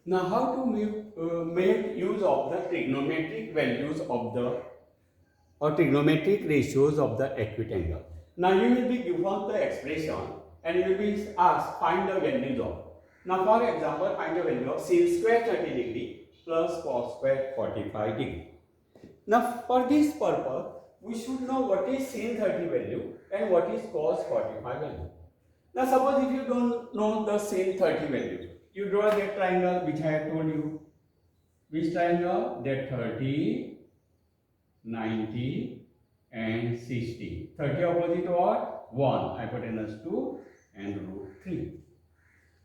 Now, how to make use of the trigonometric values of the or trigonometric ratios of the acute angle. Now, you will be given the expression and you will be asked find the values of. Now, for example, find the value of sin square 30 degree plus cos square 45 degree. Now, for this purpose, we should know what is sin 30 value and what is cos 45 value. Now, suppose if you don't know the sin 30 value, you draw that triangle which I have told you. Which triangle? That 30, 90 and 60. 30 opposite what? 1, hypotenuse 2 and root 3.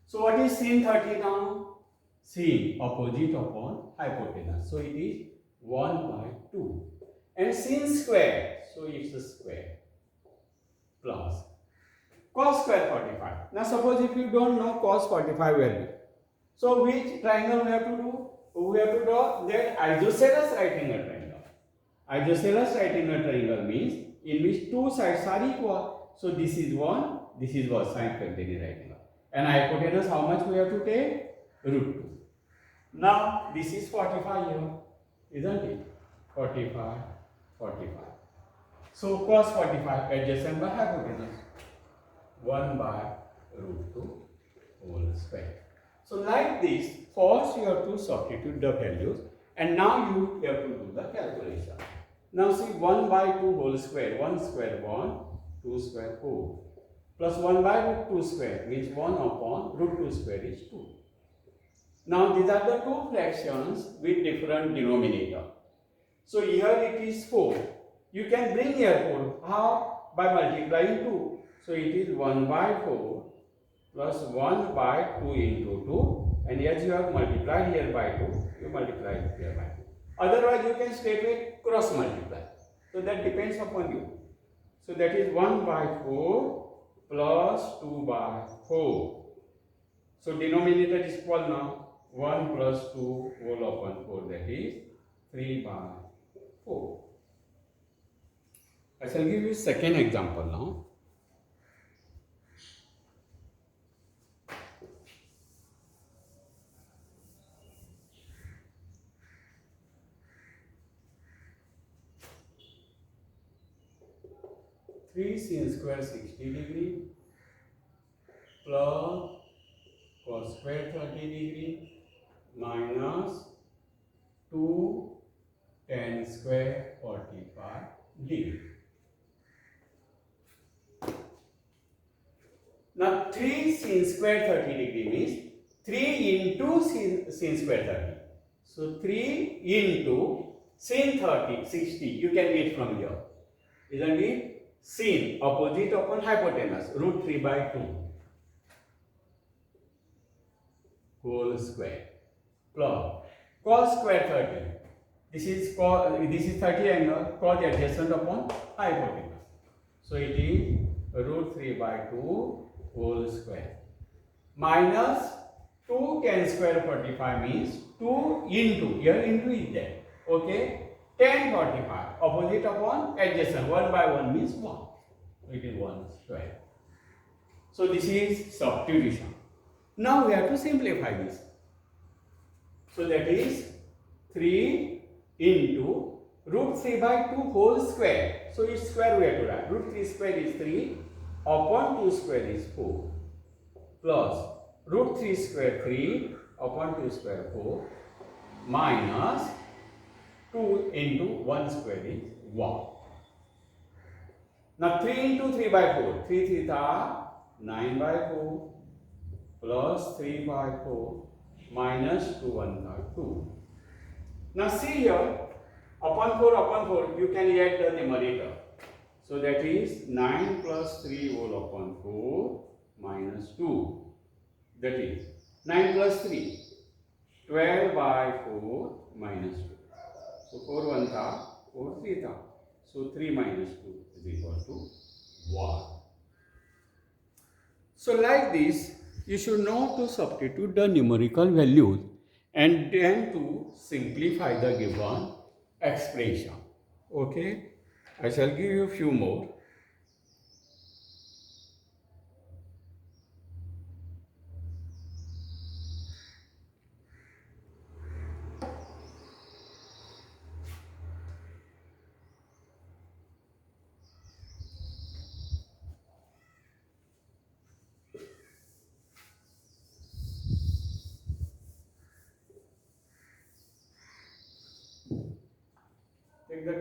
So, what is sin 30 now? Sin opposite upon hypotenuse. So, it is 1 by 2. And sin square, so it's a square plus cos square 45. Now suppose if you don't know cos 45 value, so which triangle we have to do? We have to draw that isosceles right angle triangle. Isosceles right angle triangle means in which two sides are equal. So this is one side containing right angle. And hypotenuse how much we have to take? Root 2. Now this is 45 here, isn't it? 45, 45. So cos 45 adjacent by hypotenuse 1 by root 2 whole square. So like this, first you have to substitute the values and now you have to do the calculation. Now see 1 by 2 whole square, 1 square 1, 2 square 4 plus 1 by root 2 square means 1 upon root 2 square is 2. Now these are the two fractions with different denominator. So here it is 4. You can bring here 4. How? By multiplying 2. So it is 1 by 4 plus 1 by 2 into 2. And as you have multiplied here by 2, you multiply here by 2. Otherwise you can straightway cross multiply. So that depends upon you. So that is 1 by 4 plus 2 by 4. So denominator is equal now. 1 plus 2 whole upon 4, that is 3 by 4. I shall give you second example now. Three sin square 60 degree plus cos square 30 degree minus 2 tan square 45 degree. Now 3 sin square 30 degree means 3 into sin square 30. So 3 into sin 30 60 you can get from here, isn't it? Sin opposite upon hypotenuse root 3 by 2 whole square plus cos square 30. This is 30 angle, cos adjacent upon hypotenuse. So it is root 3 by 2 whole square minus 2 tan square 45 means 2 into, here into is there, okay, tan 45 opposite upon adjacent 1 by 1 means 1. It is 1 square. So this is substitution. Now we have to simplify this. So that is 3 into root 3 by 2 whole square. So its square we have to write. Root 3 square is 3 upon 2 square is 4 plus root 3 square 3 upon 2 square 4 minus 2 into 1 square is 1. Now 3 into 3 by 4. 3 3 are 9 by 4 plus 3 by 4 minus 2 1 are 2. Now see here, upon 4 you can add the numerator. So that is 9 plus 3 whole upon 4 minus 2. That is 9 plus 3, 12 by 4 minus 2. So 4 1 tha, 4 3 tha. So 3 minus 2 is equal to 1. So like this, you should know to substitute the numerical values and then to simplify the given expression. Okay, I shall give you a few more.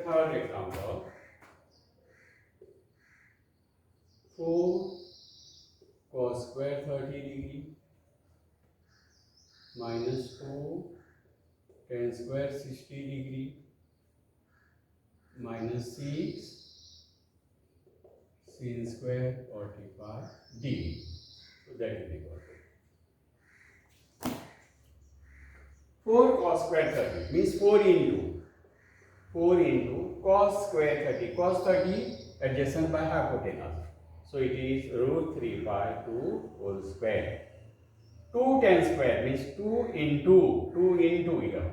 third example. 4 cos square 30 degree minus 4 tan square 60 degree minus 6 sin square 45 degree. So that is equal to 4 cos square 30 means 4 into cos square 30. Cos 30 adjacent by hypotenuse. So it is root 3 by 2 whole square. 2 tan square means 2 into here.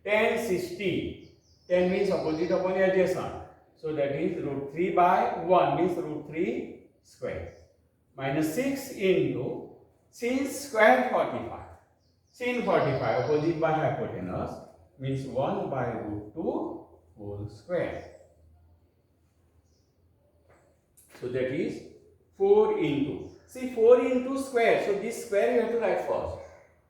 Tan 60. Tan means opposite upon adjacent. So that is root 3 by 1 means root 3 square. Minus 6 into sin square 45. Sin 45 opposite by hypotenuse means 1 by root 2 whole square. So that is 4 into. See 4 into square. So this square you have to write first.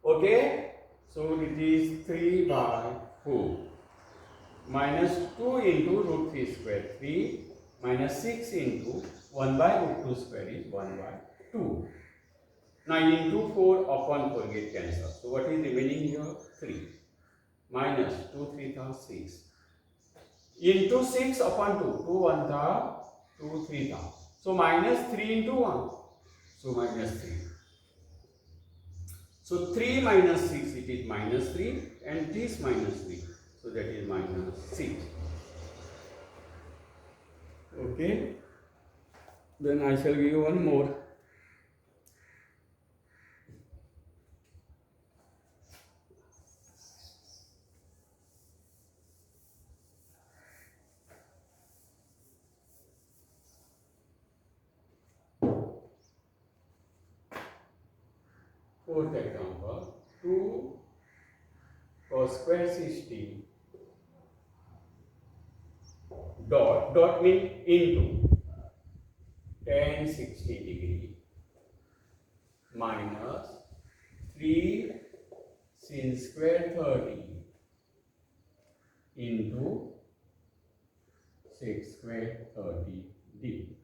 Okay. So it is 3 by 4. Minus 2 into root 3 square 3. Minus 6 into 1 by root 2 square is 1 by 2. Now into 4 upon 4 get cancelled. So what is remaining here? 3. Minus 2 3 6. Into 6 upon 2. 2 1 2 3 So minus 3 into 1. So minus 3. So 3 minus 6 it is minus 3 and this minus 3. So that is minus 6. Okay. Then I shall give you one more. Fourth example, 2 cos square 60 dot means into tan 60 degree minus 3 sin square 30 into sec square 30 d.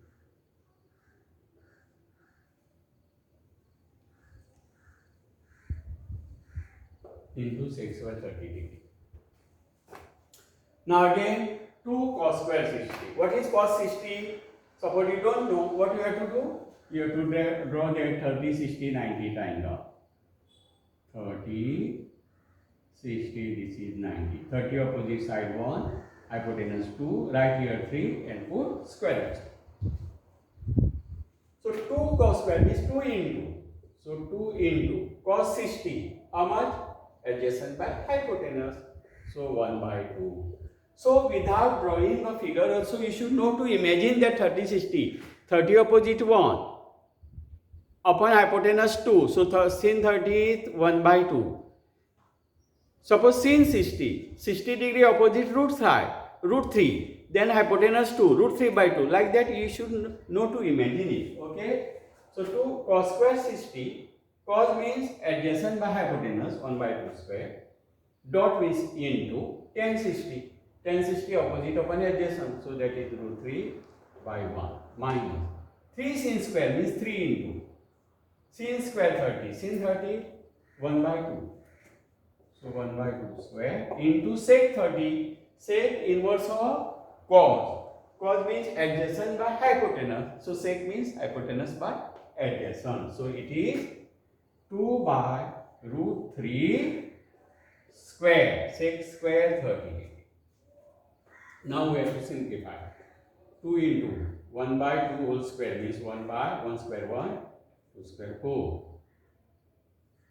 Into sec square 30 degree. Now again 2 cos square 60. What is cos 60? Suppose you don't know, what you have to do? You have to draw that 30, 60, 90 triangle. 30, 60, this is 90. 30 opposite side 1, hypotenuse 2, right here 3 and put square root. So 2 cos square means 2 into. So 2 into cos 60. How much? Adjacent by hypotenuse. So 1 by 2. So without drawing the figure also you should know to imagine that 30 60. 30 opposite 1 upon hypotenuse 2. So sin 30 is 1 by 2. Suppose sin 60. 60 degree opposite root 3. Then hypotenuse 2. Root 3 by 2. Like that you should know to imagine it. Okay. So 2 cos square 60. Cos means adjacent by hypotenuse 1 by 2 square. Dot means into tan 60. Tan 60 opposite upon adjacent. So that is root 3 by 1 minus 3 sin square means 3 into sin square 30. Sin 30 1 by 2. So 1 by 2 square into sec 30. Sec inverse of cos. Cos means adjacent by hypotenuse. So sec means hypotenuse by adjacent. So it is 2 by root 3 square. Sec square 30. Now we have to simplify. 2 into 1 by 2 whole square means 1 by 1 square 1, 2 square 4.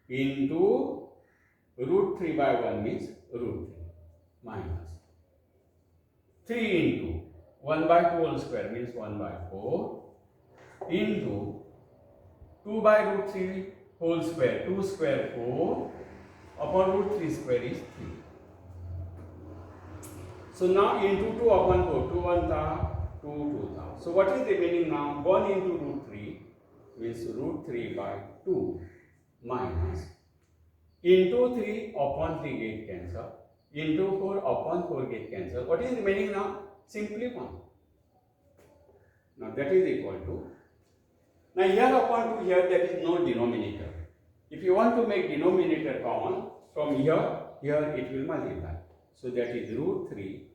Into root 3 by 1 means root 3 minus 3 into 1 by 2 whole square means 1 by 4 into 2 by root 3 whole square, 2 square 4 upon root 3 square is 3. So now into 2 upon 4, 2 1 ta, 2 2 ta. So what is remaining now? 1 into root 3 means root 3 by 2 minus into 3 upon 3 get cancel. into 4 upon 4 get cancelled. What is remaining now? Simply 1. Now that is equal to, now here upon 2 here there is no denominator. If you want to make denominator common, from here it will multiply. So that is root 3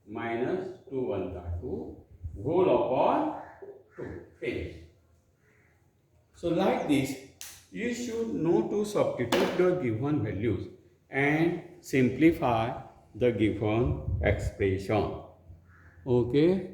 minus 2 1 2 whole upon 2. Finish. So like this, you should know to substitute the given values and simplify the given expression. Okay.